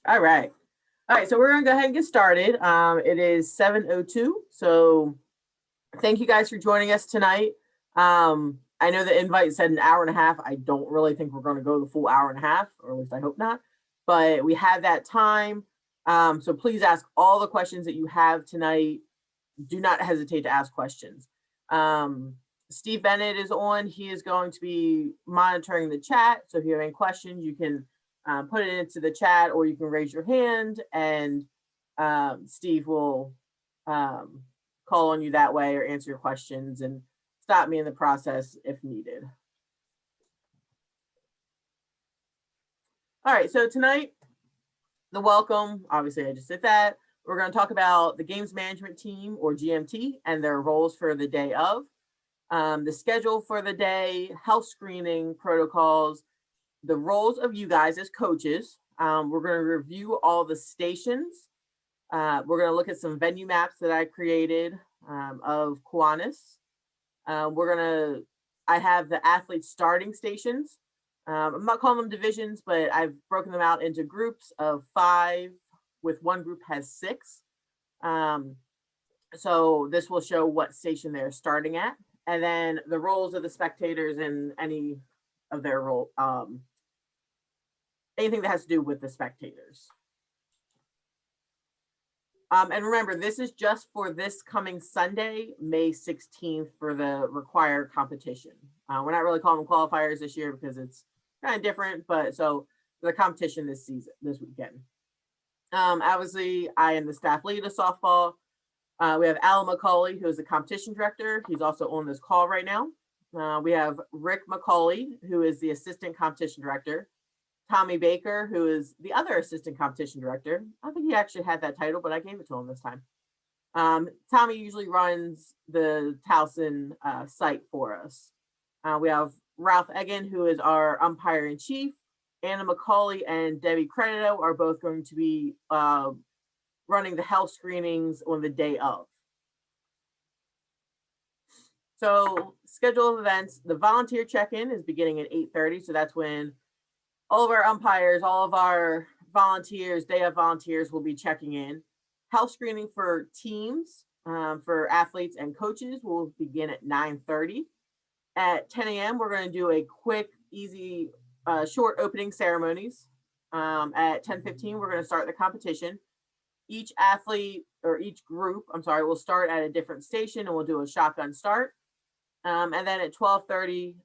All right. All right. So we're going to go ahead and get started. It is 7:02. So thank you guys for joining us tonight. I know the invite said an hour and a half. I don't really think we're going to go the full hour and a half, or at least I hope not. But we have that time. So please ask all the questions that you have tonight. Do not hesitate to ask questions. Steve Bennett is on. He is going to be monitoring the chat. So if you have any questions, you can put it into the chat or you can raise your hand and Steve will call on you that way or answer your questions and stop me in the process if needed. All right, so tonight, the welcome, obviously I just did that. We're going to talk about the games management team or GMT and their roles for the day of, the schedule for the day, health screening protocols, the roles of you guys as coaches. We're going to review all the stations. We're going to look at some venue maps that I created of Kiwanis. I have the athlete starting stations. I'm not calling them divisions, but I've broken them out into groups of 5, with one group has 6. So this will show what station they're starting at. And then the roles of the spectators and any of their role, anything that has to do with the spectators. And remember, this is just for this coming Sunday, May 16th, for the required competition. We're not really calling them qualifiers this year because it's kind of different, but so the competition this weekend. Obviously, I am the staff lead of softball. We have Alan McCauley, who is the competition director. He's also on this call right now. We have Rick McCauley, who is the assistant competition director. Tommy Baker, who is the other assistant competition director. I think he actually had that title, but I gave it to him this time. Tommy usually runs the Towson site for us. We have Ralph Egan, who is our umpire in chief. Anna McCauley and Debbie Credito are both going to be running the health screenings on the day of. So schedule of events, the volunteer check-in is beginning at 8:30. So that's when all of our umpires, all of our volunteers, day of volunteers will be checking in. Health screening for teams, for athletes and coaches will begin at 9:30. At 10 a.m., we're going to do a quick, easy, short opening ceremonies. At 10:15, we're going to start the competition. Each athlete or each group, will start at a different station and we'll do a shotgun start. And then at 12:30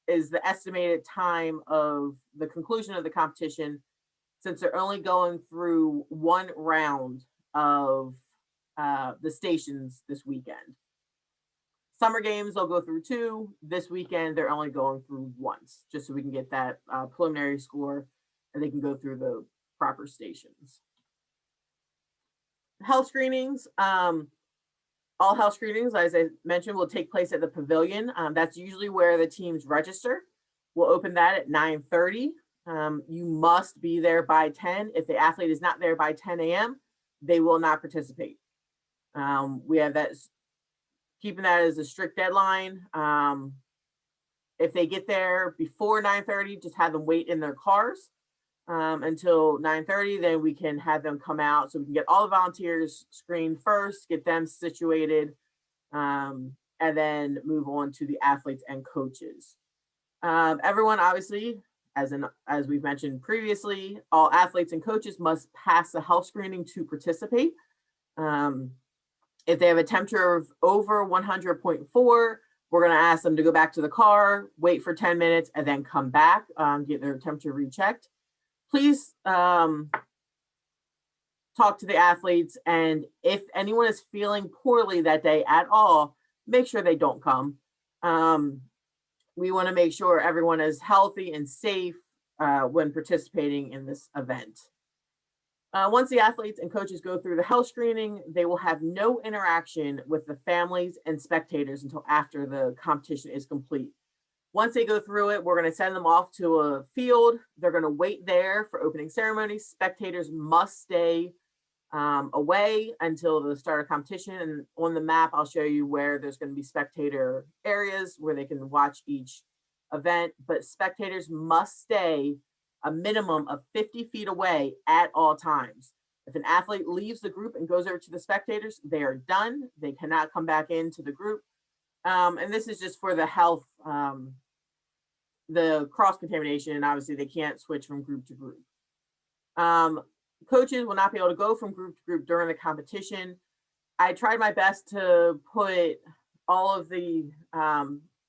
is the estimated time of the conclusion of the competition, since they're only going through one round of the stations this weekend. Summer games, they'll go through 2. This weekend, they're only going through once, just so we can get that preliminary score and they can go through the proper stations. Health screenings. All health screenings, as I mentioned, will take place at the pavilion. That's usually where the teams register. We'll open that at 9:30. You must be there by 10. If the athlete is not there by 10 a.m., they will not participate. We have that, keeping that as a strict deadline. If they get there before 9:30, just have them wait in their cars until 9:30. Then we can have them come out so we can get all the volunteers screened first, get them situated, and then move on to the athletes and coaches. Everyone, obviously, as we've mentioned previously, all athletes and coaches must pass the health screening to participate. If they have a temperature of over 100.4, we're going to ask them to go back to the car, wait for 10 minutes, and then come back, get their temperature rechecked. Please talk to the athletes, and if anyone is feeling poorly that day at all, make sure they don't come. We want to make sure everyone is healthy and safe when participating in this event. Once the athletes and coaches go through the health screening, they will have no interaction with the families and spectators until after the competition is complete. Once they go through it, we're going to send them off to a field. They're going to wait there for opening ceremonies. Spectators must stay away until the start of competition. And on the map, I'll show you where there's going to be spectator areas where they can watch each event. But spectators must stay a minimum of 50 feet away at all times. If an athlete leaves the group and goes over to the spectators, they are done. They cannot come back into the group. And this is just for the health, the cross contamination, and obviously they can't switch from group to group. Coaches will not be able to go from group to group during the competition. I tried my best to put all of the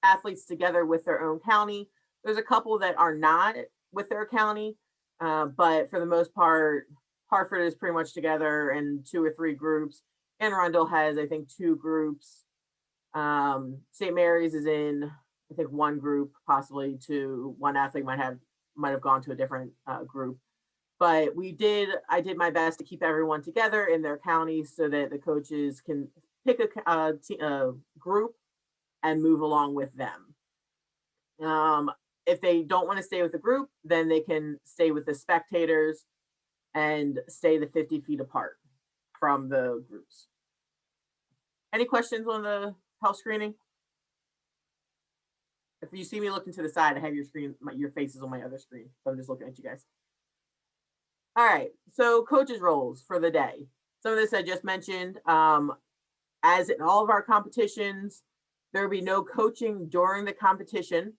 athletes together with their own county. There's a couple that are not with their county, but for the most part, Hartford is pretty much together in 2 or 3 groups. Anne Arundel has, I think, 2 groups. St. Mary's is in, I think, 1 group, possibly 2. One athlete might have gone to a different group. But I did my best to keep everyone together in their counties so that the coaches can pick a group and move along with them. If they don't want to stay with the group, then they can stay with the spectators and stay the 50 feet apart from the groups. Any questions on the health screening? If you see me looking to the side, I have your faces on my other screen. So I'm just looking at you guys. All right, so coaches' roles for the day. Some of this I just mentioned. As in all of our competitions, there will be no coaching during the competition.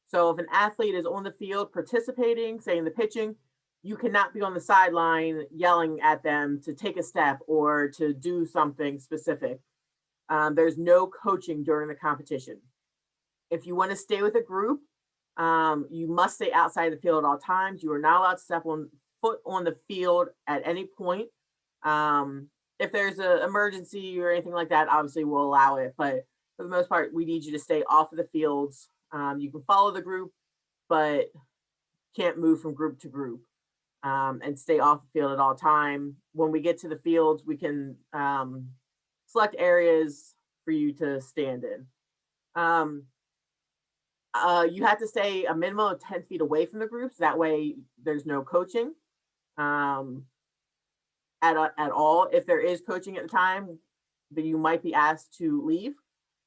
So if an athlete is on the field participating, say in the pitching, you cannot be on the sideline yelling at them to take a step or to do something specific. There's no coaching during the competition. If you want to stay with a group, you must stay outside the field at all times. You are not allowed to step foot on the field at any point. If there's an emergency or anything like that, obviously we'll allow it. But for the most part, we need you to stay off of the fields. You can follow the group, but can't move from group to group. And stay off the field at all time. When we get to the fields, we can select areas for you to stand in. You have to stay a minimum of 10 feet away from the groups. That way there's no coaching at all. If there is coaching at the time, then you might be asked to leave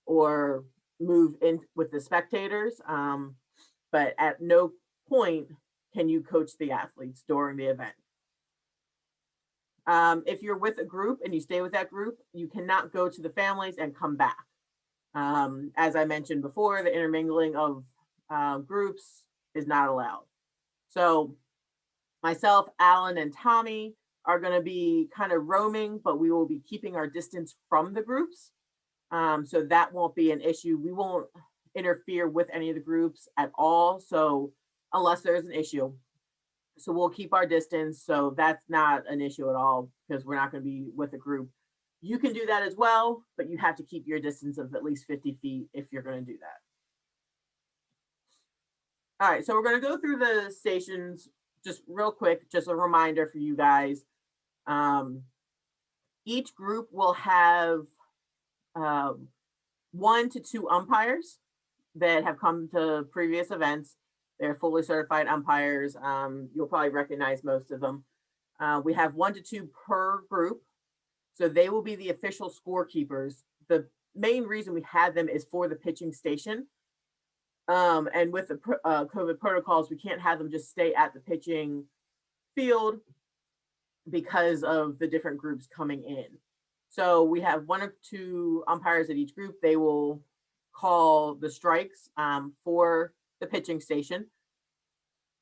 or move in with the spectators. But at no point can you coach the athletes during the event. If you're with a group and you stay with that group, you cannot go to the families and come back. As I mentioned before, the intermingling of groups is not allowed. So myself, Alan, and Tommy are going to be kind of roaming, but we will be keeping our distance from the groups. So that won't be an issue. We won't interfere with any of the groups at all. So unless there's an issue. So we'll keep our distance. So that's not an issue at all because we're not going to be with a group. You can do that as well, but you have to keep your distance of at least 50 feet if you're going to do that. All right, so we're going to go through the stations just real quick, just a reminder for you guys. Each group will have 1 to 2 umpires that have come to previous events. They're fully certified umpires. You'll probably recognize most of them. We have 1 to 2 per group. So they will be the official scorekeepers. The main reason we have them is for the pitching station. And with the COVID protocols, we can't have them just stay at the pitching field because of the different groups coming in. So we have 1 or 2 umpires at each group. They will call the strikes for the pitching station.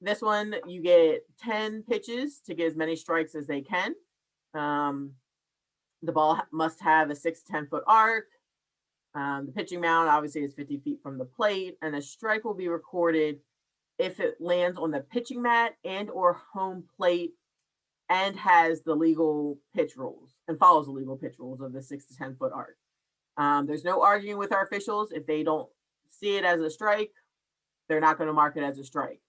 This one, you get 10 pitches to get as many strikes as they can. The ball must have a 6 to 10 foot arc. The pitching mound obviously is 50 feet from the plate, and a strike will be recorded if it lands on the pitching mat and or home plate and has the legal pitch rules and follows the legal pitch rules of the 6 to 10 foot arc. There's no arguing with our officials. If they don't see it as a strike, they're not going to mark it as a strike.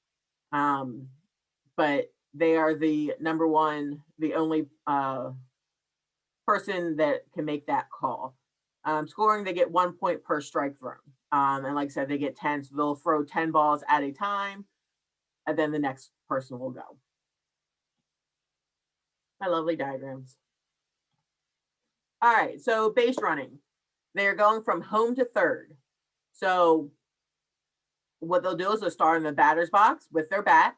But they are the number one, the only person that can make that call. Scoring, they get 1 point per strike thrown. And like I said, they get 10, so they'll throw 10 balls at a time, and then the next person will go. My lovely diagrams. All right, so base running. They're going from home to third. So what they'll do is they'll start in the batter's box with their bat.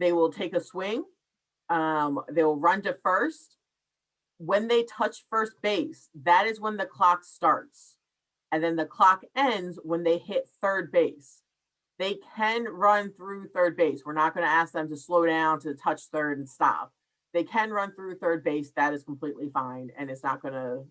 They will take a swing. They will run to first. When they touch first base, that is when the clock starts. And then the clock ends when they hit third base. They can run through third base. We're not going to ask them to slow down to touch third and stop. They can run through third base. That is completely fine. And it's not going to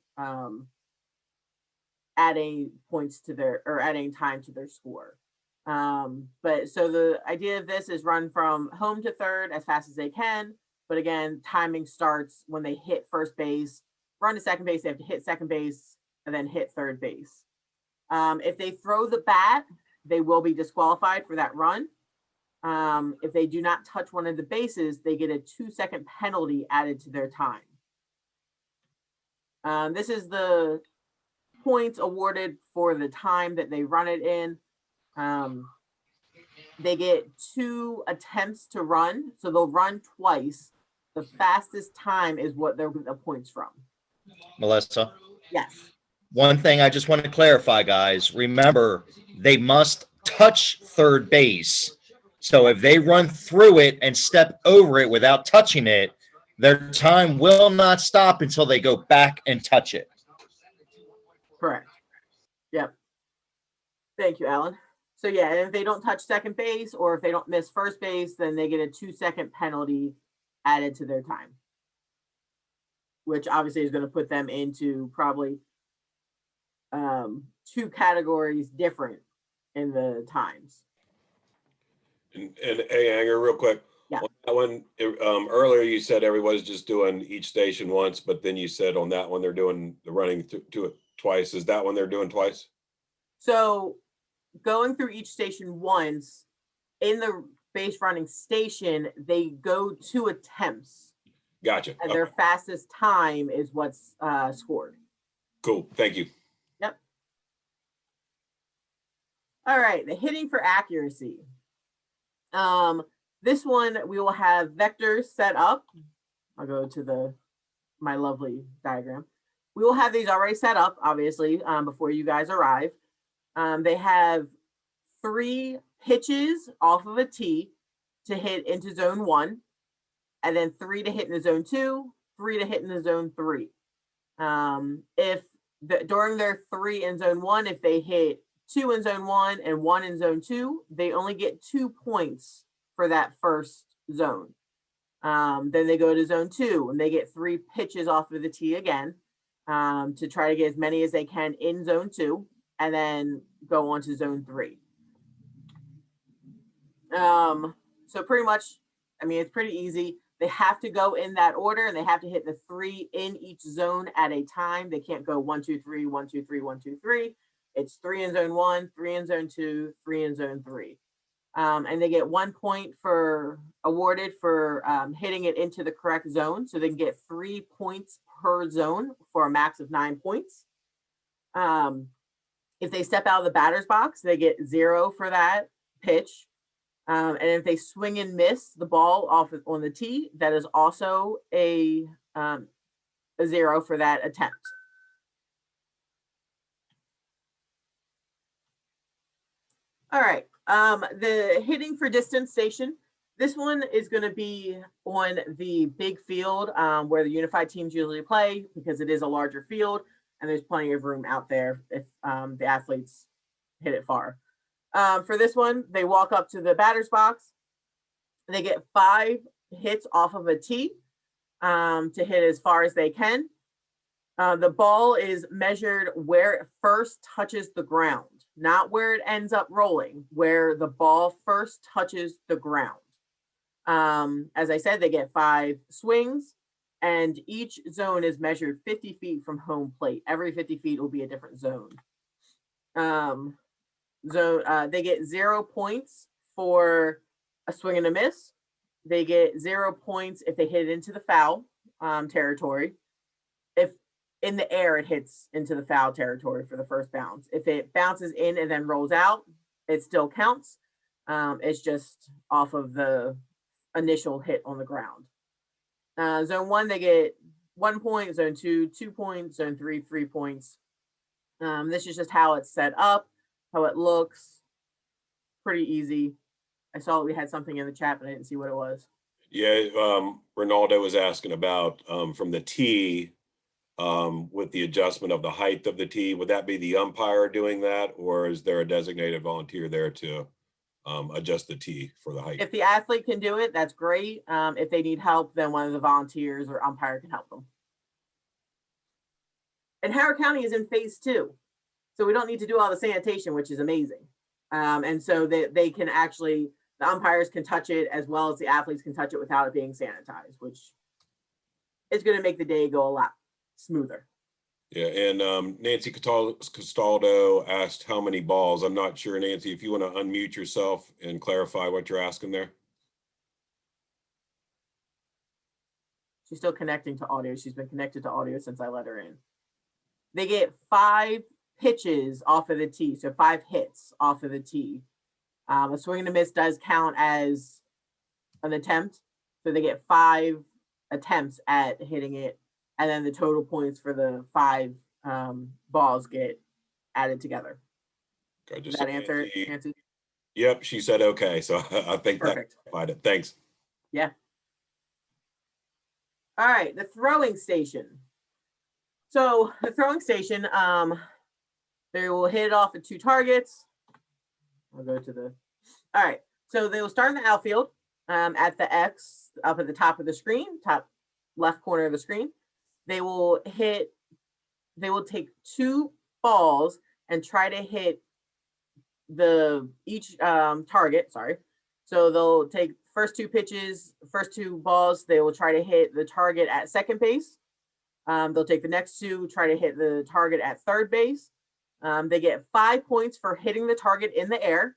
add any points to their, or add any time to their score. But so the idea of this is run from home to third as fast as they can. But again, timing starts when they hit first base, run to second base, they have to hit second base, and then hit third base. If they throw the bat, they will be disqualified for that run. If they do not touch one of the bases, they get a 2-second penalty added to their time. This is the points awarded for the time that they run it in. They get 2 attempts to run, so they'll run twice. The fastest time is what they're the points from. Melissa? Yes. One thing I just want to clarify, guys. Remember, they must touch third base. So if they run through it and step over it without touching it, their time will not stop until they go back and touch it. Correct. Yep. Thank you, Alan. So yeah, if they don't touch second base or if they don't miss first base, then they get a 2-second penalty added to their time, which obviously is going to put them into probably 2 categories different in the times. And hey, Anger, real quick. Yeah. On that one, earlier you said everybody's just doing each station once, but then you said on that one they're doing the running to it twice. Is that one they're doing twice? So going through each station once, in the base running station, they go 2 attempts. Gotcha. And their fastest time is what's scored. Cool. Thank you. Yep. All right, the hitting for accuracy. This one we will have vectors set up. I'll go to my lovely diagram. We will have these already set up, obviously, before you guys arrive. They have 3 pitches off of a tee to hit into zone 1, and then 3 to hit in the zone 2, 3 to hit in the zone 3. During their 3 in zone 1, if they hit 2 in zone 1 and 1 in zone 2, they only get 2 points for that first zone. Then they go to zone 2 and they get 3 pitches off of the tee again to try to get as many as they can in zone 2, and then go on to zone 3. So pretty much, I mean, it's pretty easy. They have to go in that order, and they have to hit the 3 in each zone at a time. They can't go 1, 2, 3, 1, 2, 3, 1, 2, 3. It's 3 in zone 1, 3 in zone 2, 3 in zone 3. And they get 1 point awarded for hitting it into the correct zone. So they can get 3 points per zone for a max of 9 points. If they step out of the batter's box, they get 0 for that pitch. And if they swing and miss the ball off on the tee, that is also a 0 for that attempt. All right, the hitting for distance station. This one is going to be on the big field where the unified teams usually play, because it is a larger field and there's plenty of room out there if the athletes hit it far. For this one, they walk up to the batter's box. They get 5 hits off of a tee to hit as far as they can. The ball is measured where it first touches the ground, not where it ends up rolling, where the ball first touches the ground. As I said, they get 5 swings, and each zone is measured 50 feet from home plate. Every 50 feet will be a different zone. They get 0 points for a swing and a miss. They get 0 points if they hit it into the foul territory. If in the air it hits into the foul territory for the first bounce. If it bounces in and then rolls out, it still counts. It's just off of the initial hit on the ground. Zone 1, they get 1 point. Zone 2, 2 points. Zone 3, 3 points. This is just how it's set up, how it looks. Pretty easy. I saw we had something in the chat, but I didn't see what it was. Yeah, Ronaldo was asking about from the tee, with the adjustment of the height of the tee. Would that be the umpire doing that, or is there a designated volunteer there to adjust the tee for the height? If the athlete can do it, that's great. If they need help, then one of the volunteers or umpire can help them. And Howard County is in phase 2. So we don't need to do all the sanitation, which is amazing. And so they can actually, the umpires can touch it as well as the athletes can touch it without it being sanitized, which is going to make the day go a lot smoother. Yeah, and Nancy Castaldo asked how many balls. I'm not sure, Nancy, if you want to unmute yourself and clarify what you're asking there. She's still connecting to audio. She's been connected to audio since I let her in. They get 5 pitches off of the tee, so 5 hits off of the tee. A swing and a miss does count as an attempt, so they get 5 attempts at hitting it, and then the total points for the 5 balls get added together. Does that answer it, Nancy? Yep, she said okay, so I think Perfect. that clarified it. Thanks. Yeah. All right, the throwing station. So the throwing station, they will hit it off at 2 targets. I'll go to the, all right. So they will start in the outfield at the X up at the top of the screen, top left corner of the screen. They will take 2 balls and try to hit each target, sorry. So they'll take first 2 pitches, first 2 balls, they will try to hit the target at second base. They'll take the next 2, try to hit the target at third base. They get 5 points for hitting the target in the air.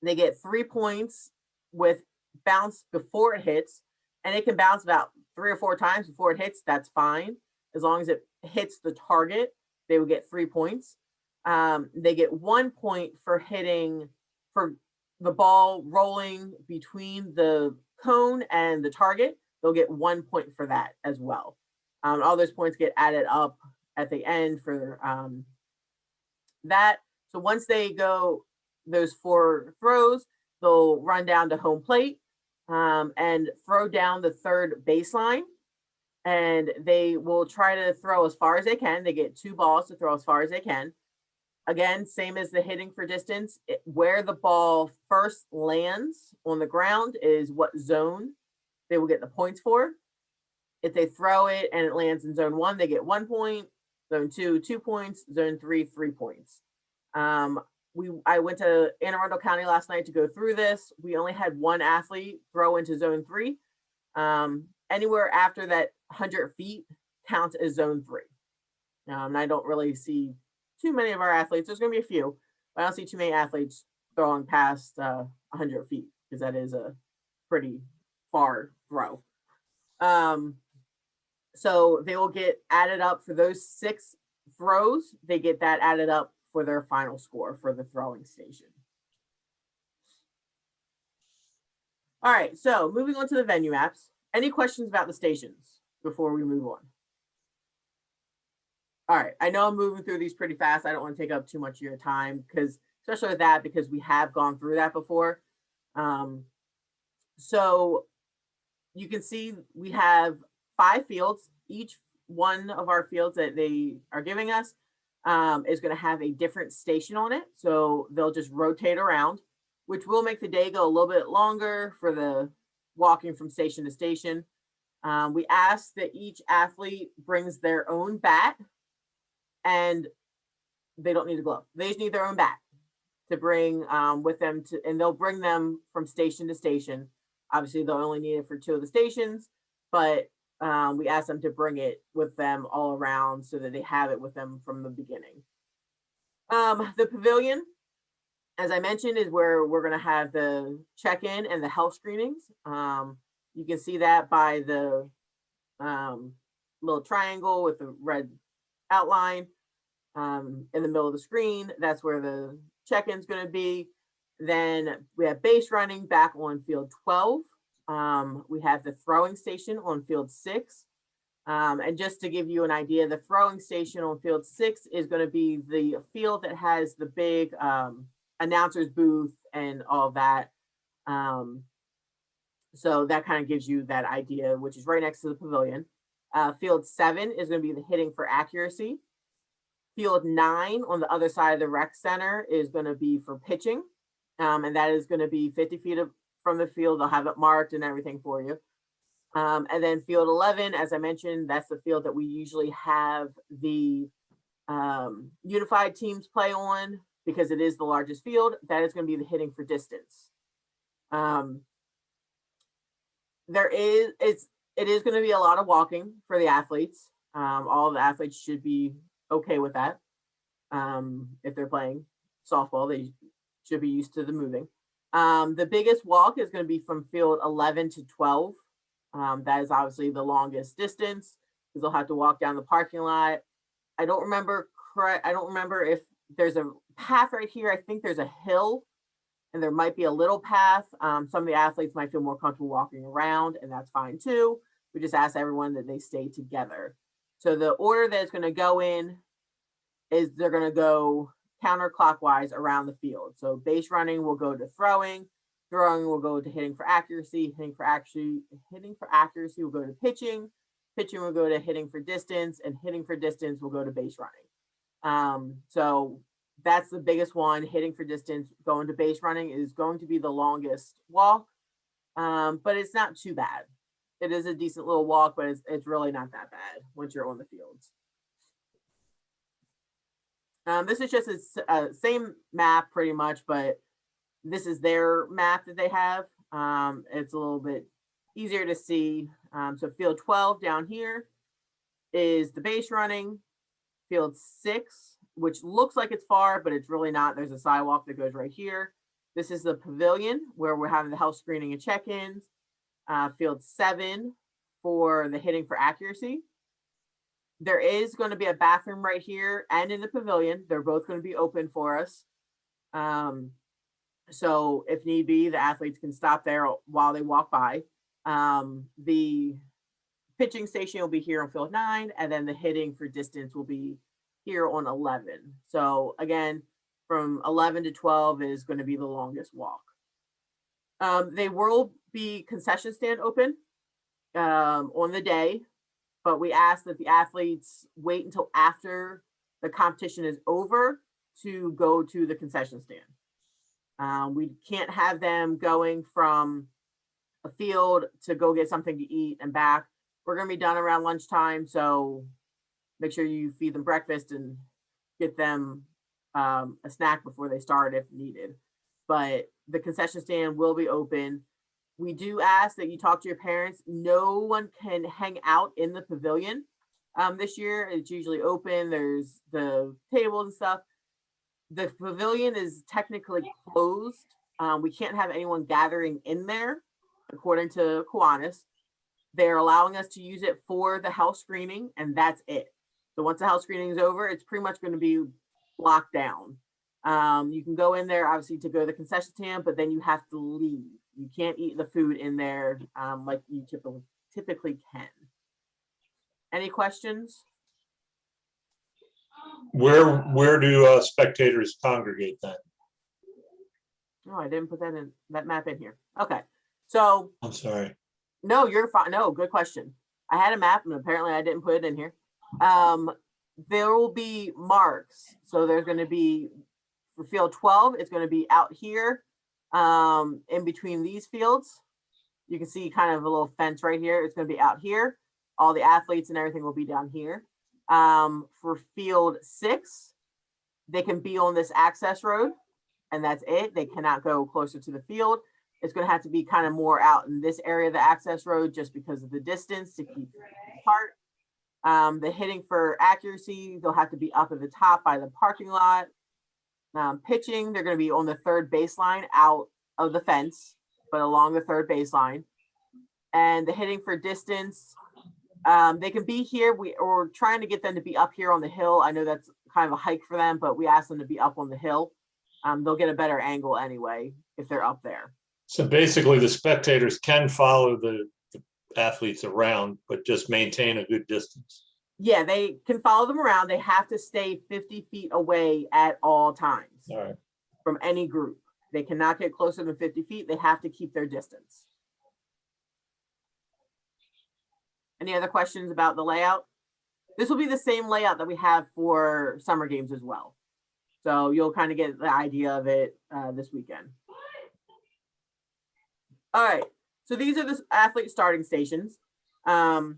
They get 3 points with bounce before it hits, and it can bounce about 3 or 4 times before it hits. That's fine. As long as it hits the target, they will get 3 points. They get 1 point for hitting, for the ball rolling between the cone and the target. They'll get 1 point for that as well. All those points get added up at the end for that. So once they go those 4 throws, they'll run down to home plate and throw down the third baseline. And they will try to throw as far as they can. They get 2 balls to throw as far as they can. Again, same as the hitting for distance, where the ball first lands on the ground is what zone they will get the points for. If they throw it and it lands in zone 1, they get 1 point, zone 2, 2 points, zone 3, 3 points. I went to Anne Arundel County last night to go through this. We only had 1 athlete throw into zone 3. Anywhere after that 100 feet counts as zone 3. And I don't really see too many of our athletes. There's going to be a few, but I don't see too many athletes throwing past 100 feet because that is a pretty far throw. So they will get added up for those 6 throws. They get that added up for their final score for the throwing station. All right, so moving on to the venue maps. Any questions about the stations before we move on? All right, I know I'm moving through these pretty fast. I don't want to take up too much of your time because, especially with that, because we have gone through that before. So you can see we have 5 fields. Each one of our fields that they are giving us is going to have a different station on it. So they'll just rotate around, which will make the day go a little bit longer for the walking from station to station. We ask that each athlete brings their own bat, and they don't need a glove. They just need their own bat to bring with them to, and they'll bring them from station to station. Obviously, they'll only need it for 2 of the stations, but we ask them to bring it with them all around so that they have it with them from the beginning. The pavilion, as I mentioned, is where we're going to have the check-in and the health screenings. You can see that by the little triangle with the red outline in the middle of the screen. That's where the check-in is going to be. Then we have base running back on field 12. We have the throwing station on field 6. And just to give you an idea, the throwing station on field 6 is going to be the field that has the big announcer's booth and all that. So that kind of gives you that idea, which is right next to the pavilion. Field 7 is going to be the hitting for accuracy. Field 9 on the other side of the rec center is going to be for pitching. And that is going to be 50 feet from the field. They'll have it marked and everything for you. And then field 11, as I mentioned, that's the field that we usually have the unified teams play on because it is the largest field. That is going to be the hitting for distance. It is going to be a lot of walking for the athletes. All the athletes should be okay with that. If they're playing softball, they should be used to the moving. The biggest walk is going to be from field 11 to 12. That is obviously the longest distance because they'll have to walk down the parking lot. I don't remember if there's a path right here. I think there's a hill and there might be a little path. Some of the athletes might feel more comfortable walking around, and that's fine too. We just ask everyone that they stay together. So the order that it's going to go in is they're going to go counterclockwise around the field. So base running will go to throwing will go to hitting for accuracy, hitting for accuracy will go to pitching will go to hitting for distance, and hitting for distance will go to base running. So that's the biggest one. Hitting for distance going to base running is going to be the longest walk, but it's not too bad. It is a decent little walk, but it's really not that bad once you're on the fields. This is just a same map pretty much, but this is their map that they have. It's a little bit easier to see. So field 12 down here is the base running. Field 6, which looks like it's far, but it's really not. There's a sidewalk that goes right here. This is the pavilion where we're having the health screening and check-ins. Field 7 for the hitting for accuracy. There is going to be a bathroom right here and in the pavilion. They're both going to be open for us. So if need be, the athletes can stop there while they walk by. The pitching station will be here on field 9, and then the hitting for distance will be here on 11. So again, from 11 to 12 is going to be the longest walk. They will be concession stand open on the day, but we ask that the athletes wait until after the competition is over to go to the concession stand. We can't have them going from a field to go get something to eat and back. We're going to be done around lunchtime, so make sure you feed them breakfast and get them a snack before they start if needed. But the concession stand will be open. We do ask that you talk to your parents. No one can hang out in the pavilion this year. It's usually open. There's the tables and stuff. The pavilion is technically closed. We can't have anyone gathering in there, according to Kiwanis. They're allowing us to use it for the health screening, and that's it. So once the health screening is over, it's pretty much going to be locked down. You can go in there, obviously, to go to the concession stand, but then you have to leave. You can't eat the food in there like you typically can. Any questions? Where do spectators congregate then? No, I didn't put that map in here. Okay, so I'm sorry. no, you're fine. No, good question. I had a map and apparently I didn't put it in here. There will be marks. So there's going to be for field 12, it's going to be out here in between these fields. You can see kind of a little fence right here. It's going to be out here. All the athletes and everything will be down here. For field 6, they can be on this access road, and that's it. They cannot go closer to the field. It's going to have to be kind of more out in this area of the access road just because of the distance to keep apart. The hitting for accuracy, they'll have to be up at the top by the parking lot. Pitching, they're going to be on the third baseline out of the fence, but along the third baseline. And the hitting for distance, they can be here. We're trying to get them to be up here on the hill. I know that's kind of a hike for them, but we ask them to be up on the hill. They'll get a better angle anyway if they're up there. So basically the spectators can follow the athletes around, but just maintain a good distance. Yeah, they can follow them around. They have to stay 50 feet away at all times All right. from any group. They cannot get closer than 50 feet. They have to keep their distance. Any other questions about the layout? This will be the same layout that we have for summer games as well. So you'll kind of get the idea of it this weekend. All right, so these are the athlete starting stations. The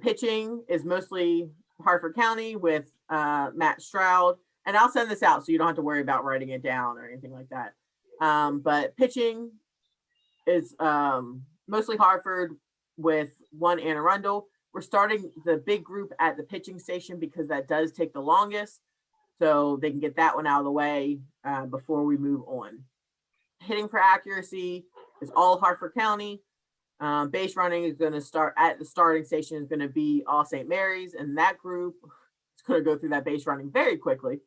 pitching is mostly Hartford County with Matt Stroud. And I'll send this out so you don't have to worry about writing it down or anything like that. But pitching is mostly Hartford with one Anne Arundel. We're starting the big group at the pitching station because that does take the longest. So they can get that one out of the way before we move on. Hitting for accuracy is all Hartford County. Base running is going to start at the starting station is going to be all St. Mary's, and that group is going to go through that base running very quickly.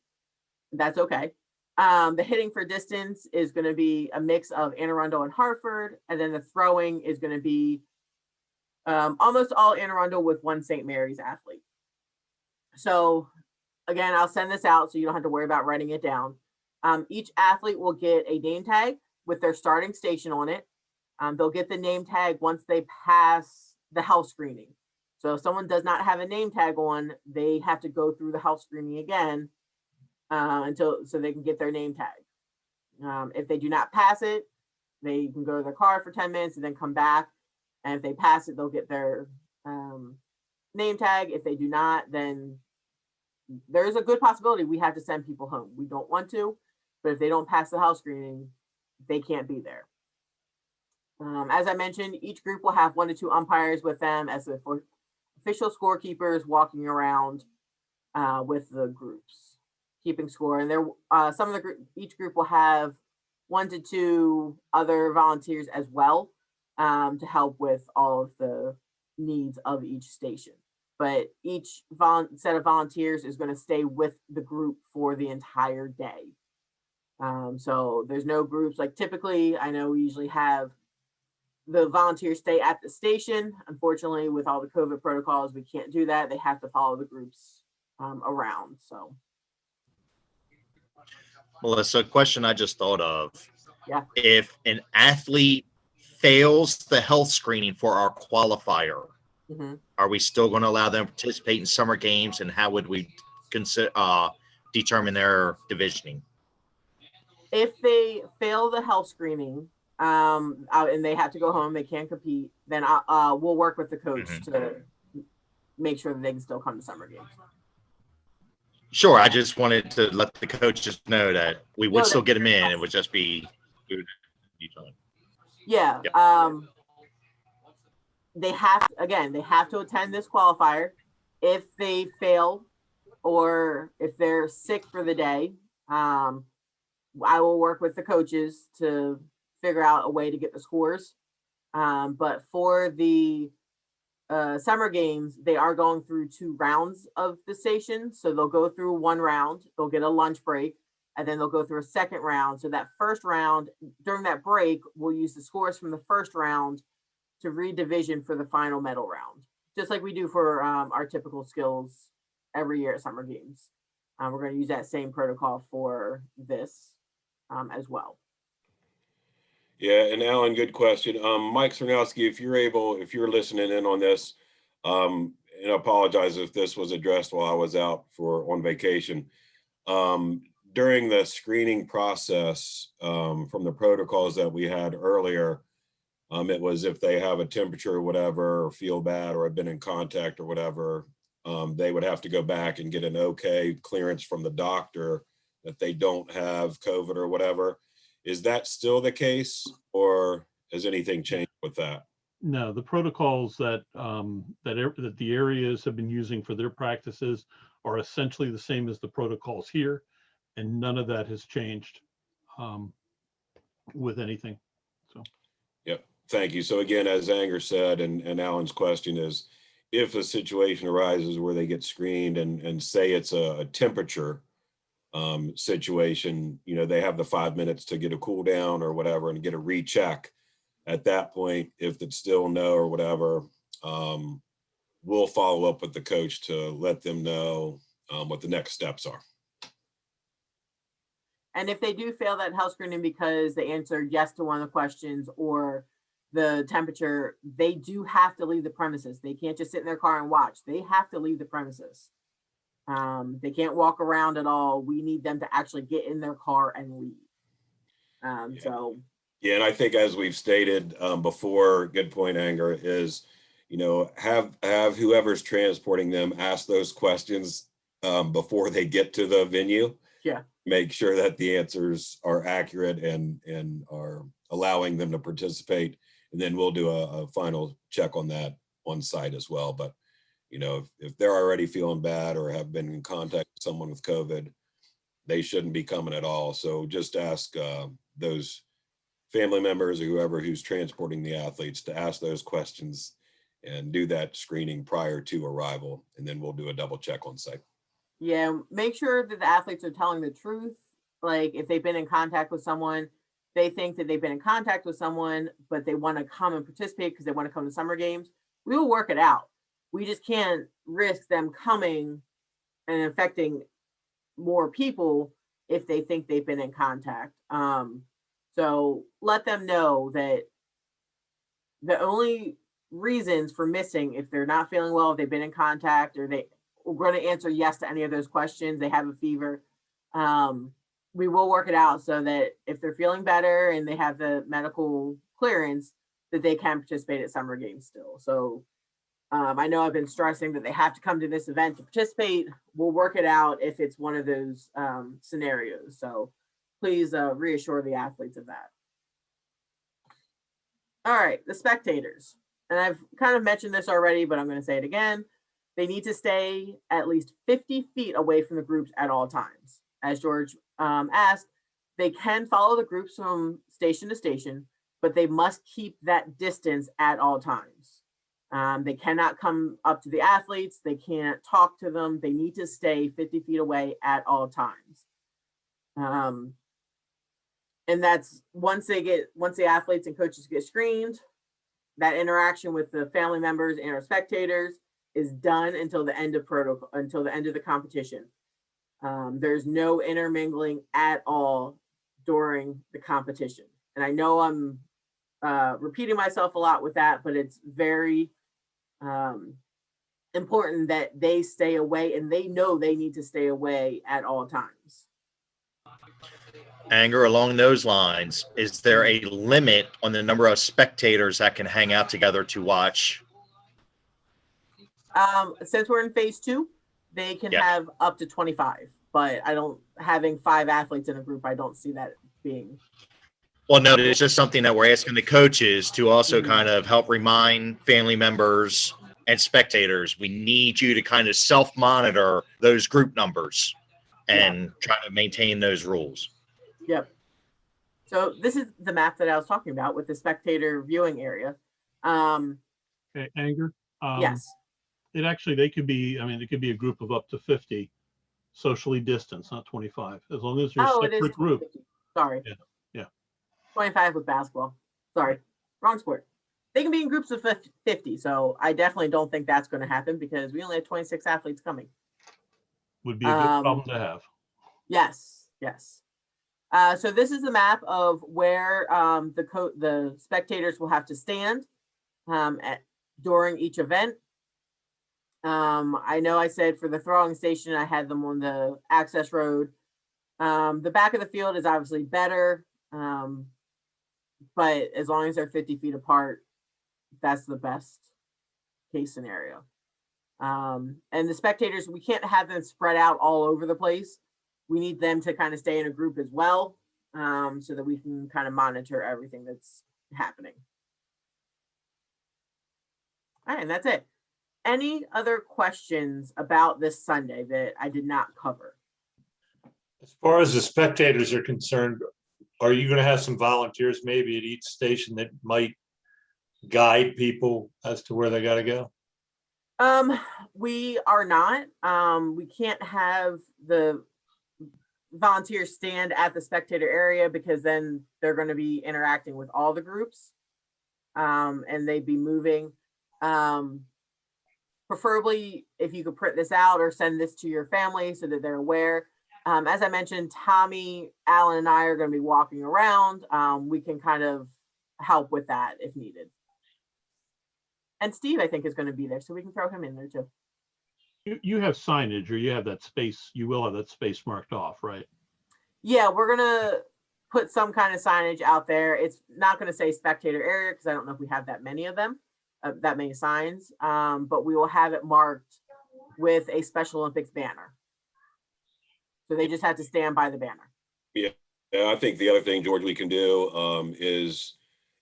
That's okay. The hitting for distance is going to be a mix of Anne Arundel and Hartford, and then the throwing is going to be almost all Anne Arundel with one St. Mary's athlete. So again, I'll send this out so you don't have to worry about writing it down. Each athlete will get a name tag with their starting station on it. They'll get the name tag once they pass the health screening. So if someone does not have a name tag on, they have to go through the health screening again so they can get their name tag. If they do not pass it, they can go to their car for 10 minutes and then come back. And if they pass it, they'll get their name tag. If they do not, then there's a good possibility we have to send people home. We don't want to, but if they don't pass the health screening, they can't be there. As I mentioned, each group will have 1 to 2 umpires with them as the official scorekeepers walking around with the groups, keeping score. And there, each group will have 1 to 2 other volunteers as well to help with all of the needs of each station. But each set of volunteers is going to stay with the group for the entire day. So there's no groups like typically. I know we usually have the volunteers stay at the station. Unfortunately, with all the COVID protocols, we can't do that. They have to follow the groups around. So, Melissa, a question I just thought of. Yeah. If an athlete fails the health screening for our qualifier, are we still going to allow them to participate in summer games, and how would we consider determine their divisioning? If they fail the health screening and they have to go home, they can't compete, then we'll work with the coach to make sure that they can still come to summer games. Sure. I just wanted to let the coaches know that we would still get them in. It would just be yeah. They have to attend this qualifier. If they fail or if they're sick for the day, I will work with the coaches to figure out a way to get the scores. But for the summer games, they are going through 2 rounds of the station. So they'll go through 1 round, they'll get a lunch break, and then they'll go through a second round. So that first round, during that break, we'll use the scores from the first round to re-division for the final medal round, just like we do for our typical skills every year at summer games. We're going to use that same protocol for this as well. Yeah, and Alan, good question. Mike Cernowski, if you're listening in on this, and I apologize if this was addressed while I was out on vacation. During the screening process, from the protocols that we had earlier, it was if they have a temperature or whatever, or feel bad, or have been in contact or whatever, they would have to go back and get an okay clearance from the doctor that they don't have COVID or whatever. Is that still the case, or has anything changed with that? No, the protocols that the areas have been using for their practices are essentially the same as the protocols here, and none of that has changed with anything. So. Yep. Thank you. So again, as Anger said, and Alan's question is, if a situation arises where they get screened and say it's a temperature situation, they have the 5 minutes to get a cool down or whatever and get a recheck. At that point, if it's still no or whatever, we'll follow up with the coach to let them know what the next steps are. And if they do fail that health screening because they answered yes to one of the questions or the temperature, they do have to leave the premises. They can't just sit in their car and watch. They have to leave the premises. They can't walk around at all. We need them to actually get in their car and leave. So Yeah, and I think as we've stated before, good point, Anger, is, have whoever's transporting them ask those questions before they get to the venue. Yeah. Make sure that the answers are accurate and are allowing them to participate. And then we'll do a final check on that on site as well. But, if they're already feeling bad or have been in contact with someone with COVID, they shouldn't be coming at all. So just ask those family members or whoever who's transporting the athletes to ask those questions and do that screening prior to arrival. And then we'll do a double check on site. yeah, make sure that the athletes are telling the truth. Like if they've been in contact with someone, they think that they've been in contact with someone, but they want to come and participate because they want to come to summer games. We will work it out. We just can't risk them coming and infecting more people if they think they've been in contact. So let them know that the only reasons for missing, if they're not feeling well, if they've been in contact, or they are going to answer yes to any of those questions, they have a fever, we will work it out so that if they're feeling better and they have the medical clearance, that they can participate at summer games still. So I know I've been stressing that they have to come to this event to participate. We'll work it out if it's one of those scenarios. So please reassure the athletes of that. All right, the spectators. And I've kind of mentioned this already, but I'm going to say it again. They need to stay at least 50 feet away from the groups at all times. As George asked, they can follow the groups from station to station, but they must keep that distance at all times. They cannot come up to the athletes. They can't talk to them. They need to stay 50 feet away at all times. And that's once the athletes and coaches get screened, that interaction with the family members and our spectators is done until the end of protocol, until the end of the competition. There's no intermingling at all during the competition. And I know I'm repeating myself a lot with that, but it's very important that they stay away, and they know they need to stay away at all times. Anger, along those lines, is there a limit on the number of spectators that can hang out together to watch? Since we're in phase 2, they can Yes. have up to 25, but having 5 athletes in a group, I don't see that being. Well, no, it's just something that we're asking the coaches to also Mhm. kind of help remind family members and spectators. We need you to kind of self-monitor those group numbers and try to maintain those rules. Yep. So this is the map that I was talking about with the spectator viewing area. Okay, Anger. Yes. It actually, it could be a group of up to 50 socially distanced, not 25, as long as they're Oh, a it is separate group. 50. Sorry. Yeah. 25 with basketball. Sorry. Wrong sport. They can be in groups of 50. So I definitely don't think that's going to happen because we only have 26 athletes coming. Would be a good problem to have. Yes. Yes. So this is the map of where the spectators will have to stand during each event. I know I said for the throwing station, I had them on the access road. The back of the field is obviously better, but as long as they're 50 feet apart, that's the best case scenario. And the spectators, we can't have them spread out all over the place. We need them to kind of stay in a group as well, so that we can kind of monitor everything that's happening. All right, and that's it. Any other questions about this Sunday that I did not cover? As far as the spectators are concerned, are you going to have some volunteers maybe at each station that might guide people as to where they got to go? We are not. We can't have the volunteers stand at the spectator area because then they're going to be interacting with all the groups, and they'd be moving. Preferably, if you could print this out or send this to your family so that they're aware, As I mentioned, Tommy, Alan, and I are going to be walking around. We can kind of help with that if needed. And Steve, I think, is going to be there, so we can throw him in there too. You have signage, or you have that space, you will have that space marked off, right? Yeah, we're going to put some kind of signage out there. It's not going to say spectator area because I don't know if we have that many of them, that many signs, but we will have it marked with a Special Olympics banner. So they just have to stand by the banner. Yeah, I think the other thing, George, we can do is,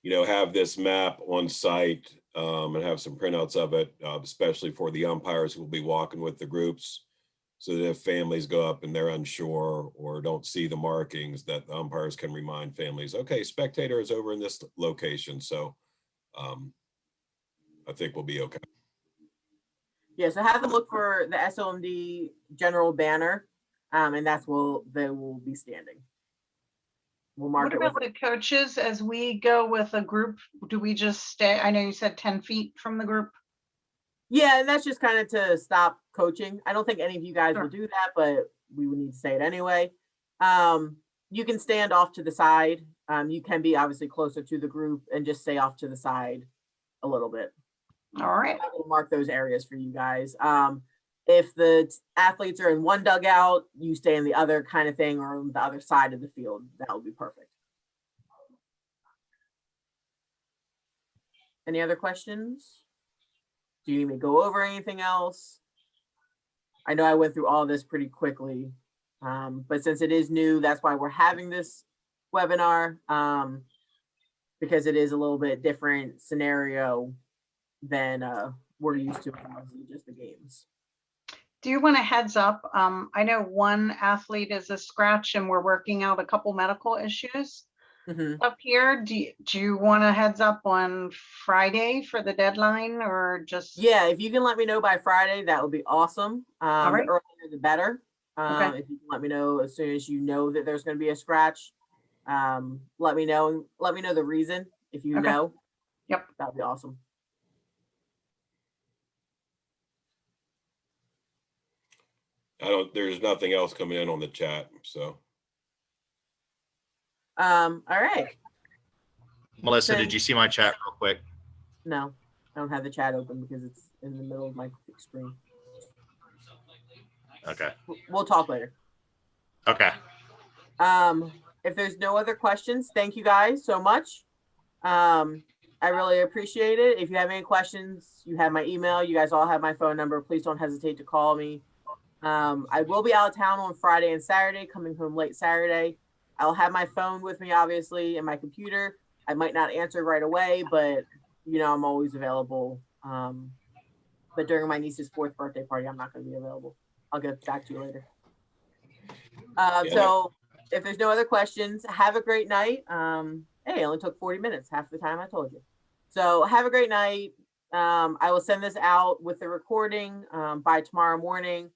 have this map on site and have some printouts of it, especially for the umpires who will be walking with the groups. So that if families go up and they're unsure or don't see the markings, that the umpires can remind families, okay, spectator is over in this location. So I think we'll be okay. Yeah, so have them look for the SOMD general banner, and that's where they will be standing. We'll mark What it about with the coaches as we go with a group? Do we just stay? I know you said 10 feet from the group. Yeah, and that's just kind of to stop coaching. I don't think any of you guys Sure. will do that, but we would need to say it anyway. You can stand off to the side. You can be obviously closer to the group and just stay off to the side a little bit. All right. I will mark those areas for you guys. If the athletes are in one dugout, you stay in the other kind of thing, or on the other side of the field. That would be perfect. Any other questions? Do you need me to go over anything else? I know I went through all this pretty quickly, but since it is new, that's why we're having this webinar, because it is a little bit different scenario than we're used to in just the games. Do you want a heads up? I know one athlete is a scratch and we're working out a couple medical issues up here. Do you want a heads up on Friday for the deadline, or just? Yeah, if you can let me know by Friday, that would be awesome. All right. The earlier the better. Okay. If you can let me know as soon as you know that there's going to be a scratch, let me know, and let me know the reason if you Okay. know. Yep. That would be awesome. There's nothing else coming in on the chat. So All right. Melissa, did you see my chat real quick? No, I don't have the chat open because it's in the middle of my screen. Okay. We'll talk later. Okay. If there's no other questions, thank you guys so much. I really appreciate it. If you have any questions, you have my email. You guys all have my phone number. Please don't hesitate to call me. I will be out of town on Friday and Saturday, coming home late Saturday. I'll have my phone with me, obviously, and my computer. I might not answer right away, but I'm always available. But during my niece's 4th birthday party, I'm not going to be available. I'll get back to you later. So if there's no other questions, have a great night. Hey, it only took 40 minutes, half the time I told you. So have a great night. I will send this out with the recording by tomorrow morning.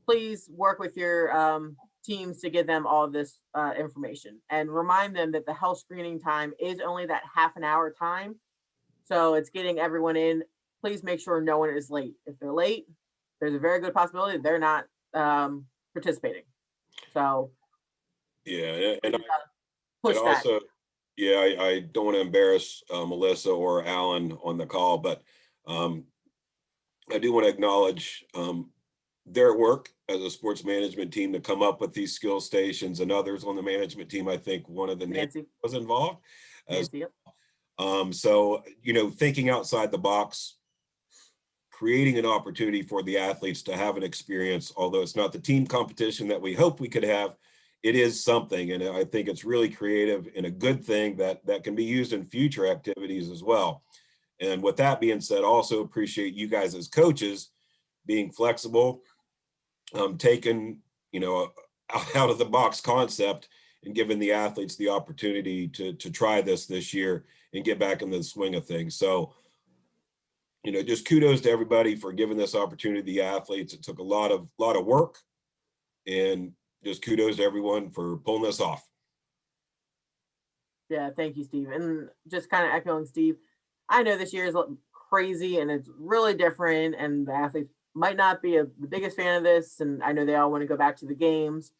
Please work with your teams to give them all this information, and remind them that the health screening time is only that half an hour time. So it's getting everyone in. Please make sure no one is late. If they're late, there's a very good possibility they're not participating. So yeah, and push and that. also, yeah, I don't want to embarrass Melissa or Alan on the call, but I do want to acknowledge their work as a sports management team to come up with these skill stations, and others on the management team. I think one of the names Nancy. was involved. Nancy, yep. So, thinking outside the box, creating an opportunity for the athletes to have an experience, although it's not the team competition that we hope we could have, it is something. And I think it's really creative and a good thing that can be used in future activities as well. And with that being said, also appreciate you guys as coaches being flexible, taking, out of the box concept and giving the athletes the opportunity to try this year and get back in the swing of things. So, just kudos to everybody for giving this opportunity to the athletes. It took a lot of work, and just kudos to everyone for pulling this off. Yeah, thank you, Steve. And just kind of echoing Steve, I know this year is crazy and it's really different, and the athletes might not be the biggest fan of this, and I know they all want to go back to the games.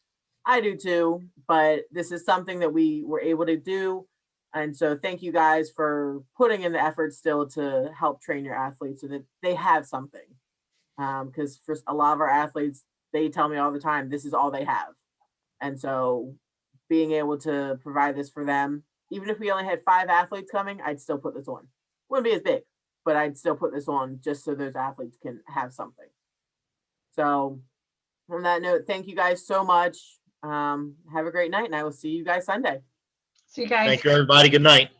I do too, but this is something that we were able to do. And so thank you guys for putting in the effort still to help train your athletes so that they have something. Because for a lot of our athletes, they tell me all the time, this is all they have. And so being able to provide this for them, even if we only had 5 athletes coming, I'd still put this on. Wouldn't be as big, but I'd still put this on just so those athletes can have something. So on that note, thank you guys so much. Have a great night, and I will see you guys Sunday. See you guys. Thank you, everybody. Good night.